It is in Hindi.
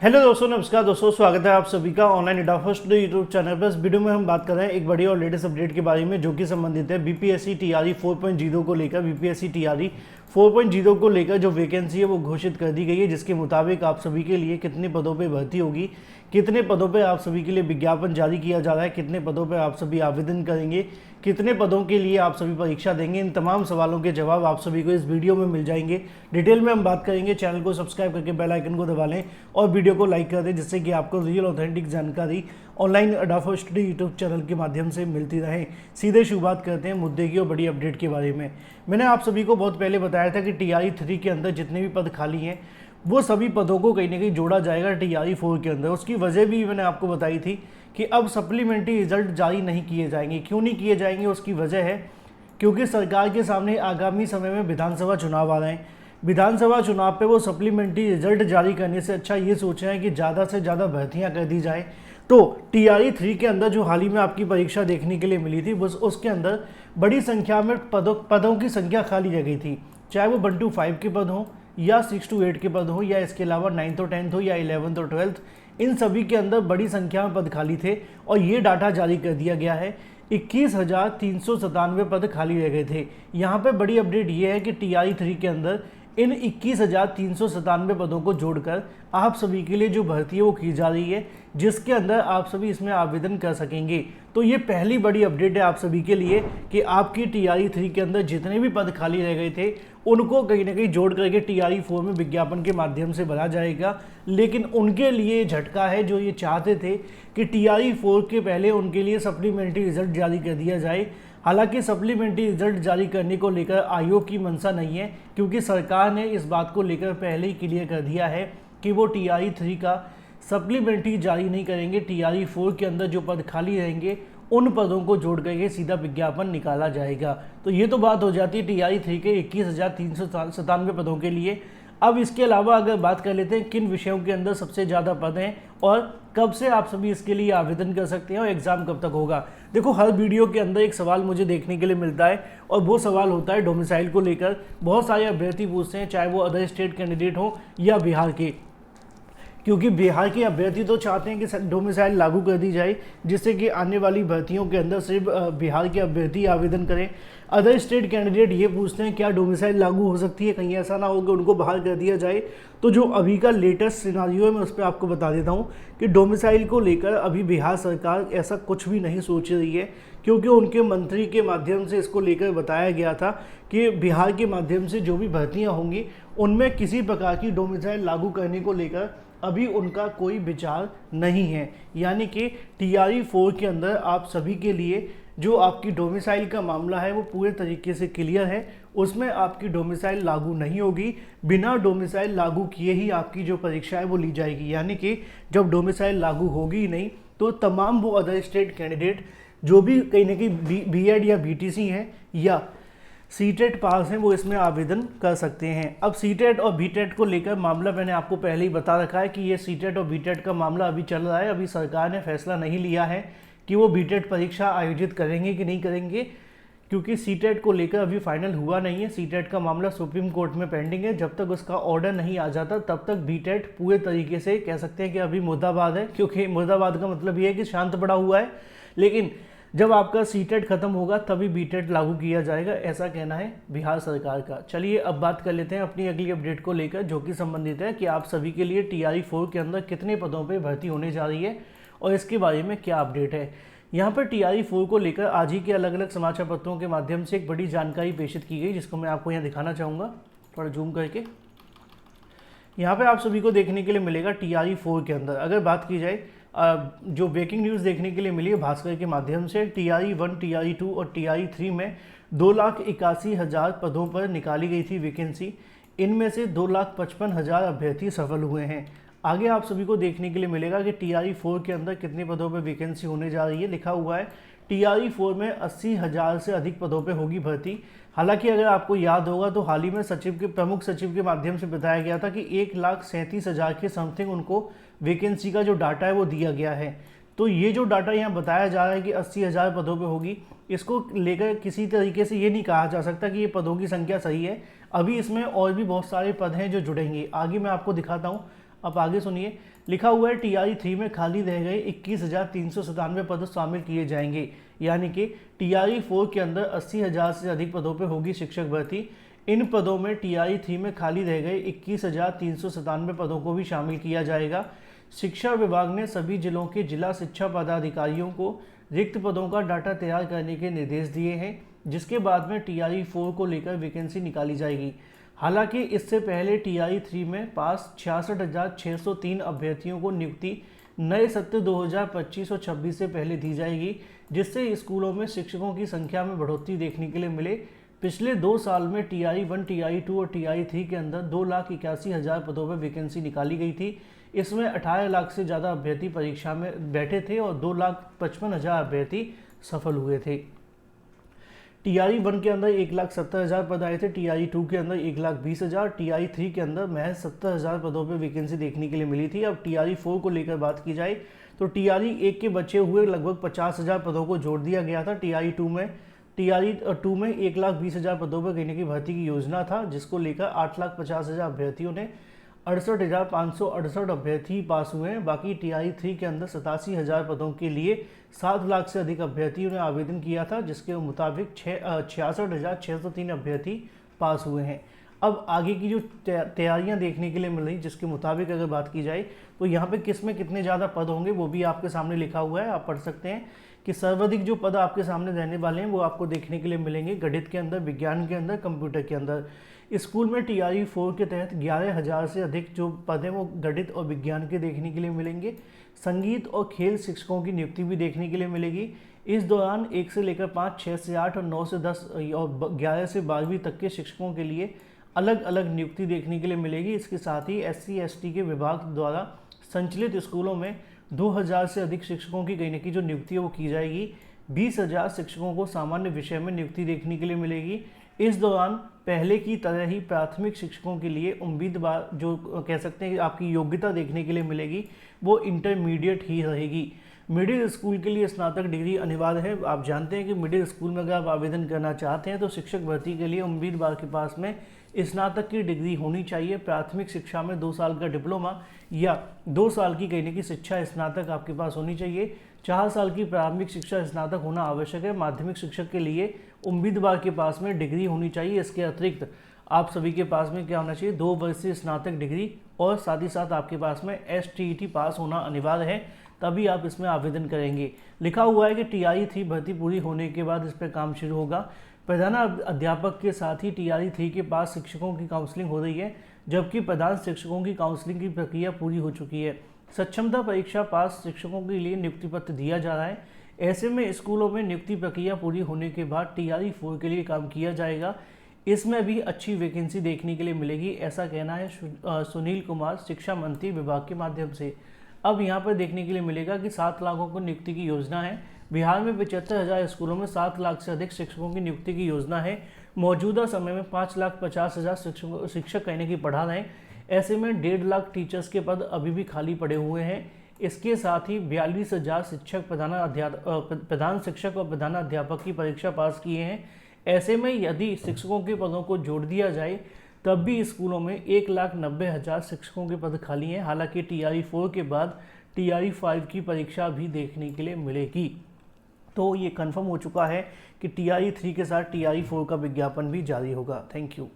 हेलो दोस्तों, नमस्कार दोस्तों, स्वागत है आप सभी का online India first YouTube channel पर। इस वीडियो में हम बात कर रहे हैं एक बड़ी और लेटेस्ट अपडेट के बारे में जो कि संबंधित है बीपीएससी टीआरई 4.0 को लेकर। बीपीएससी टीआरई 4.0 को लेकर जो वैकेंसी है वो घोषित कर दी गई है, जिसके मुताबिक आप सभी के लिए कितने पदों पर भर्ती होगी, कितने पदों पर आप सभी के लिए विज्ञापन जारी किया जा रहा है, कितने पदों पर आप सभी आवेदन करेंगे, कितने पदों के लिए आप सभी परीक्षा देंगे। इन तमाम सवालों के जवाब आप सभी को इस वीडियो में मिल जाएंगे। डिटेल में हम बात करेंगे। चैनल को सब्सक्राइब करके बेल आइकन को दबा लें और वीडियो को लाइक कर दें, जिससे कि आपको रियल ऑथेंटिक जानकारी ऑनलाइन अडाफा स्टडी यूट्यूब चैनल के माध्यम से मिलती रहे। सीधे शुरुआत करते हैं मुद्दे की और बड़ी अपडेट के बारे में। मैंने आप सभी को बहुत पहले बताया था कि टीआरई 3 के अंदर जितने भी पद खाली हैं वो सभी पदों को कहीं ना कहीं जोड़ा जाएगा टीआरई 4 के अंदर। उसकी वजह भी मैंने आपको बताई थी कि अब सप्लीमेंट्री रिजल्ट जारी नहीं किए जाएंगे। क्यों नहीं किए जाएंगे, उसकी वजह है क्योंकि सरकार के सामने आगामी समय में विधानसभा चुनाव आ रहे हैं। विधानसभा चुनाव पे वो सप्लीमेंट्री रिजल्ट जारी करने से अच्छा ये सोच रहे हैं कि ज़्यादा से ज़्यादा भर्तियां कर दी जाए। तो टीआरई 3 के अंदर जो हाल ही में आपकी परीक्षा देखने के लिए मिली थी, बस उसके अंदर बड़ी संख्या में पदों की संख्या खाली रह गई थी, चाहे वो 1 to 5 के पद हों या 6 to 8 के पद हो, या इसके अलावा 9th और 10th हो या 11th और 12th, इन सभी के अंदर बड़ी संख्या में पद खाली थे। और ये डाटा जारी कर दिया गया है, 21,397 पद खाली रह गए थे। यहाँ पे बड़ी अपडेट ये है कि टीआरई 3 के अंदर इन 21,397 पदों को जोड़कर आप सभी के लिए जो भर्ती है वो की जा रही है, जिसके अंदर आप सभी इसमें आवेदन कर सकेंगे। तो ये पहली बड़ी अपडेट है आप सभी के लिए कि आपकी टीआरई 3 के अंदर जितने भी पद खाली रह गए थे उनको कहीं ना कहीं जोड़ करके टीआरई 4 में विज्ञापन के माध्यम से भरा जाएगा। लेकिन उनके लिए झटका है जो ये चाहते थे कि टीआरई 4 के पहले उनके लिए सप्लीमेंट्री रिजल्ट जारी कर दिया जाए। हालांकि सप्लीमेंट्री रिजल्ट जारी करने को लेकर आयोग की मंशा नहीं है, क्योंकि सरकार ने इस बात को लेकर पहले ही क्लियर कर दिया है कि वो टीआरई 3 का सप्लीमेंट्री जारी नहीं करेंगे। टीआरई 4 के अंदर जो पद खाली रहेंगे उन पदों को जोड़ करके सीधा विज्ञापन निकाला जाएगा। तो ये तो बात हो जाती है टीआरई 3 के 21,397 पदों के लिए। अब इसके अलावा अगर बात कर लेते हैं किन विषयों के अंदर सबसे ज़्यादा पद हैं और कब से आप सभी इसके लिए आवेदन कर सकते हैं और एग्ज़ाम कब तक होगा। देखो, हर वीडियो के अंदर एक सवाल मुझे देखने के लिए मिलता है और वो सवाल होता है डोमिसाइल को लेकर। बहुत सारे अभ्यर्थी पूछते हैं, चाहे वो अदर स्टेट कैंडिडेट हो या बिहार के, क्योंकि बिहार के अभ्यर्थी तो चाहते हैं कि डोमिसाइल लागू कर दी जाए, जिससे कि आने वाली भर्तियों के अंदर सिर्फ बिहार के अभ्यर्थी आवेदन करें। अदर स्टेट कैंडिडेट ये पूछते हैं क्या डोमिसाइल लागू हो सकती है, कहीं ऐसा ना हो कि उनको बाहर कर दिया जाए। तो जो अभी का लेटेस्ट सिनारियो है मैं उस पर आपको बता देता हूँ कि डोमिसाइल को लेकर अभी बिहार सरकार ऐसा कुछ भी नहीं सोच रही है, क्योंकि उनके मंत्री के माध्यम से इसको लेकर बताया गया था कि बिहार के माध्यम से जो भी भर्तियाँ होंगी उनमें किसी प्रकार की डोमिसाइल लागू करने को लेकर अभी उनका कोई विचार नहीं है। यानी कि टीआरई 4 के अंदर आप सभी के लिए जो आपकी डोमिसाइल का मामला है वो पूरे तरीके से क्लियर है। उसमें आपकी डोमिसाइल लागू नहीं होगी, बिना डोमिसाइल लागू किए ही आपकी जो परीक्षा है वो ली जाएगी। यानी कि जब डोमिसाइल लागू होगी ही नहीं तो तमाम वो अदर स्टेट कैंडिडेट जो भी कहीं ना कहीं बीएड या बीटीसी हैं या सीटेट पास हैं वो इसमें आवेदन कर सकते हैं। अब सीटेट और बीटेट को लेकर मामला मैंने आपको पहले ही बता रखा है कि ये सीटेट और बीटेट का मामला अभी चल रहा है। अभी सरकार ने फैसला नहीं लिया है कि वो बीटेट परीक्षा आयोजित करेंगे कि नहीं करेंगे, क्योंकि सीटेट को लेकर अभी फाइनल हुआ नहीं है। सीटेट का मामला सुप्रीम कोर्ट में पेंडिंग है। जब तक उसका ऑर्डर नहीं आ जाता तब तक बीटेट पूरे तरीके से कह सकते हैं कि अभी मुर्दाबाद है, क्योंकि मुर्दाबाद का मतलब ये है कि शांत पड़ा हुआ है। लेकिन जब आपका सीटेट खत्म होगा तभी बीटेट लागू किया जाएगा, ऐसा कहना है बिहार सरकार का। चलिए अब बात कर लेते हैं अपनी अगली अपडेट को लेकर, जो कि संबंधित है कि आप सभी के लिए टीआरई 4 के अंदर कितने पदों पे भर्ती होने जा रही है और इसके बारे में क्या अपडेट है। यहाँ पर टीआरई 4 को लेकर आज ही के अलग अलग समाचार पत्रों के माध्यम से एक बड़ी जानकारी प्रेषित की गई, जिसको मैं आपको यहाँ दिखाना चाहूँगा थोड़ा जूम करके। यहाँ पर आप सभी को देखने के लिए मिलेगा टीआरई 4 के अंदर। अगर बात की जाए जो ब्रेकिंग न्यूज़ देखने के लिए मिली है भास्कर के माध्यम से, टीआरई 1, टीआरई 2 और टीआरई 3 में 2,81,000 पदों पर निकाली गई थी वैकेंसी। इनमें से 2,55,000 अभ्यर्थी सफल हुए हैं। आगे आप सभी को देखने के लिए मिलेगा कि टीआरई 4 के अंदर कितने पदों पर वैकेंसी होने जा रही है। लिखा हुआ है टीआरई 4 में 80,000 से अधिक पदों पर होगी भर्ती। हालांकि अगर आपको याद होगा तो हाल ही में प्रमुख सचिव के माध्यम से बताया गया था कि 1,37,000 के समथिंग उनको वैकेंसी का जो डाटा है वो दिया गया है। तो ये जो डाटा यहाँ बताया जा रहा है कि 80,000 पदों पे होगी, इसको लेकर किसी तरीके से ये नहीं कहा जा सकता कि ये पदों की संख्या सही है। अभी इसमें और भी बहुत सारे पद हैं जो जुड़ेंगे। आगे मैं आपको दिखाता हूँ। अब आगे सुनिए, लिखा हुआ है टीआरई 3 में खाली रह गए 21,397 पद शामिल किए जाएंगे। यानी कि टीआरई 4 के अंदर 80,000 से अधिक पदों पर होगी शिक्षक भर्ती। इन पदों में टीआरई 3 में खाली रह गए 21,397 पदों को भी शामिल किया जाएगा। शिक्षा विभाग ने सभी जिलों के जिला शिक्षा पदाधिकारियों को रिक्त पदों का डाटा तैयार करने के निर्देश दिए हैं, जिसके बाद में टीआरई 4 को लेकर वैकेंसी निकाली जाएगी। हालांकि इससे पहले टीआरई 3 में पास 66,603 अभ्यर्थियों को नियुक्ति नए सत्र 2025 और 26 से पहले दी जाएगी, जिससे स्कूलों में शिक्षकों की संख्या में बढ़ोतरी देखने के लिए मिले। पिछले 2 साल में टीआरई 1, टीआरई 2 और टीआरई 3 के अंदर 2,81,000 पदों पर वैकेंसी निकाली गई थी। इसमें 18 लाख से ज़्यादा अभ्यर्थी परीक्षा में बैठे थे और 2,55,000 अभ्यर्थी सफल हुए थे। टीआरई 1 के अंदर 1,70,000 पद आए थे, टीआरई 2 के अंदर 1,20,000, टीआरई 3 के अंदर महज 70,000 पदों पर वैकेंसी देखने के लिए मिली थी। अब टीआरई 4 को लेकर बात की जाए तो टीआरई 1 के बचे हुए लगभग 50,000 पदों को जोड़ दिया गया था। टीआरई 2 में 1,20,000 पदों पर कहने की भर्ती की योजना था, जिसको लेकर 8,50,000 अभ्यर्थियों ने 68,568 अभ्यर्थी पास हुए हैं। बाकी टीआरई 3 के अंदर 87,000 पदों के लिए 7 लाख से अधिक अभ्यर्थियों ने आवेदन किया था, जिसके मुताबिक 66,603 अभ्यर्थी पास हुए हैं। अब आगे की जो तैयारियां देखने के लिए मिल रही, जिसके मुताबिक अगर बात की जाए तो यहाँ पे किस में कितने ज़्यादा पद होंगे वो भी आपके सामने लिखा हुआ है, आप पढ़ सकते हैं कि सर्वाधिक जो पद आपके सामने रहने वाले हैं वो आपको देखने के लिए मिलेंगे गणित के अंदर, विज्ञान के अंदर, कंप्यूटर के अंदर। स्कूल में टीआरई 4 के तहत 11,000 से अधिक जो पद हैं वो गणित और विज्ञान के देखने के लिए मिलेंगे। संगीत और खेल शिक्षकों की नियुक्ति भी देखने के लिए मिलेगी। इस दौरान 1 से लेकर 5, 6 से 8 और 9 से 10 और 11 से 12वीं तक के शिक्षकों के लिए अलग अलग नियुक्ति देखने के लिए मिलेगी। इसके साथ ही SC ST के विभाग द्वारा संचालित स्कूलों में 2,000 से अधिक शिक्षकों की कहने की जो नियुक्ति है वो की जाएगी। 20,000 शिक्षकों को सामान्य विषय में नियुक्ति देखने के लिए मिलेगी। इस दौरान पहले की तरह ही प्राथमिक शिक्षकों के लिए उम्मीदवार जो कह सकते हैं कि आपकी योग्यता देखने के लिए मिलेगी वो इंटरमीडिएट ही रहेगी। मिडिल स्कूल के लिए स्नातक डिग्री अनिवार्य है। आप जानते हैं कि मिडिल स्कूल में अगर आप आवेदन करना चाहते हैं तो शिक्षक भर्ती के लिए उम्मीदवार के पास में स्नातक की डिग्री होनी चाहिए। प्राथमिक शिक्षा में 2 साल का डिप्लोमा या 2 साल की कहने की शिक्षा स्नातक आपके पास होनी चाहिए। 4 साल की प्रारंभिक शिक्षा स्नातक होना आवश्यक है। माध्यमिक शिक्षक के लिए उम्मीदवार के पास में डिग्री होनी चाहिए। इसके अतिरिक्त आप सभी के पास में क्या होना चाहिए, 2 वर्षीय स्नातक डिग्री और साथ ही साथ आपके पास में STET पास होना अनिवार्य है, तभी आप इसमें आवेदन करेंगे। लिखा हुआ है कि टीआरई 3 भर्ती पूरी होने के बाद इस पर काम शुरू होगा। प्रधान अध्यापक के साथ ही टीआरई 3 के पास शिक्षकों की काउंसलिंग हो रही है, जबकि प्रधान शिक्षकों की काउंसलिंग की प्रक्रिया पूरी हो चुकी है। सक्षमता परीक्षा पास शिक्षकों के लिए नियुक्ति पत्र दिया जा रहा है। ऐसे में स्कूलों में नियुक्ति प्रक्रिया पूरी होने के बाद टीआरई 4 के लिए काम किया जाएगा। इसमें भी अच्छी वैकेंसी देखने के लिए मिलेगी, ऐसा कहना है सुनील कुमार, शिक्षा मंत्री विभाग के माध्यम से। अब यहाँ पर देखने के लिए मिलेगा कि 7 लाखों को नियुक्ति की योजना है। बिहार में 75,000 स्कूलों में 7 लाख से अधिक शिक्षकों की नियुक्ति की योजना है। मौजूदा समय में 5,50,000 शिक्षक कहने की पढ़ा रहे हैं। ऐसे में 1.5 लाख टीचर्स के पद अभी भी खाली पड़े हुए हैं। इसके साथ ही 42,000 शिक्षक प्रधान शिक्षक और प्रधानाध्यापक की परीक्षा पास किए हैं। ऐसे में यदि शिक्षकों के पदों को जोड़ दिया जाए तब भी स्कूलों में 1,90,000 शिक्षकों के पद खाली हैं। हालांकि टीआरई 4 के बाद टीआरई 5 की परीक्षा भी देखने के लिए मिलेगी। तो ये कंफर्म हो चुका है कि टीआरई 3 के साथ टीआरई 4 का विज्ञापन भी जारी होगा। Thank you.